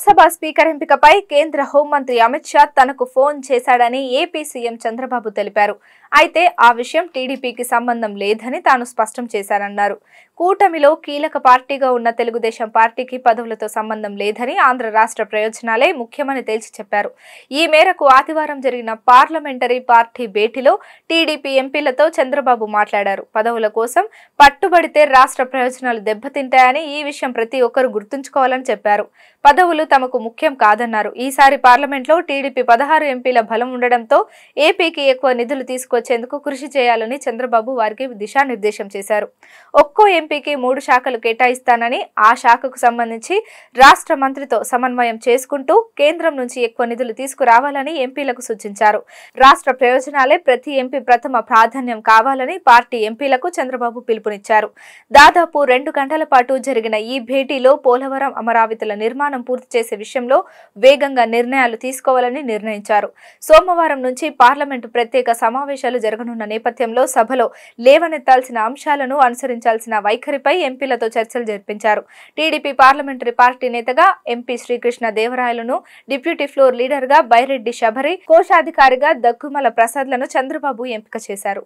Lok Sabha speaker ఎంపికపై కేంద్ర హోంమంత్రి అమిత్ షా తనకు ఫోన్ చేశాడని ఏపీ సీఎం చంద్రబాబు తెలిపారు. అయితే ఆ విషయం టీడీపీకి సంబంధం లేదని తాను స్పష్టం చేశారన్నారు. కూటమిలో కీలక పార్టీగా ఉన్న తెలుగుదేశం పార్టీకి పదవులతో సంబంధం లేదని, ఆంధ్ర రాష్ట్ర ప్రయోజనాలే ముఖ్యమని తేల్చి చెప్పారు. ఈ మేరకు ఆదివారం జరిగిన పార్లమెంటరీ పార్టీ భేటీలో టీడీపీ ఎంపీలతో చంద్రబాబు మాట్లాడారు. పదవుల కోసం పట్టుబడితే రాష్ట్ర ప్రయోజనాలు దెబ్బతింటాయని, ఈ విషయం ప్రతి ఒక్కరూ గుర్తుంచుకోవాలని చెప్పారు. పదవులు తమకు ముఖ్యం కాదన్నారు. ఈసారి పార్లమెంట్లో టీడీపీ 16 ఎంపీల బలం ఉండడంతో ఏపీకి ఎక్కువ నిధులు తీసుకొచ్చేందుకు కృషి చేయాలని చంద్రబాబు వారికి దిశానిర్దేశం చేశారు. ఒక్కో ఎంపీకి 3 శాఖలు కేటాయిస్తానని, ఆ శాఖకు సంబంధించి రాష్ట్ర మంత్రితో సమన్వయం చేసుకుంటూ కేంద్రం నుంచి ఎక్కువ నిధులు తీసుకురావాలని ఎంపీలకు సూచించారు. రాష్ట్ర ప్రయోజనాలే ప్రతి ఎంపీ ప్రథమ ప్రాధాన్యం కావాలని పార్టీ ఎంపీలకు చంద్రబాబు పిలుపునిచ్చారు. దాదాపు 2 గంటల పాటు జరిగిన ఈ భేటీలో పోలవరం, అమరావతిల నిర్మాణం పూర్తి చేసే విషయంలో వేగంగా నిర్ణయాలు తీసుకోవాలని నిర్ణయించారు. సోమవారం నుంచి పార్లమెంటు ప్రత్యేక సమావేశాలు జరగనున్న నేపథ్యంలో సభలో లేవనెత్తాల్సిన అంశాలను, అనుసరించాల్సిన వైఖరిపై ఎంపీలతో చర్చలు జరిపించారు. టీడీపీ పార్లమెంటరీ పార్టీ నేతగా ఎంపీ శ్రీకృష్ణ దేవరాయలను, డిప్యూటీ ఫ్లోర్ లీడర్ గా బైరెడ్డి శబరి, కోశాధికారిగా దగ్గుమల ప్రసాద్లను చంద్రబాబు ఎంపిక చేశారు.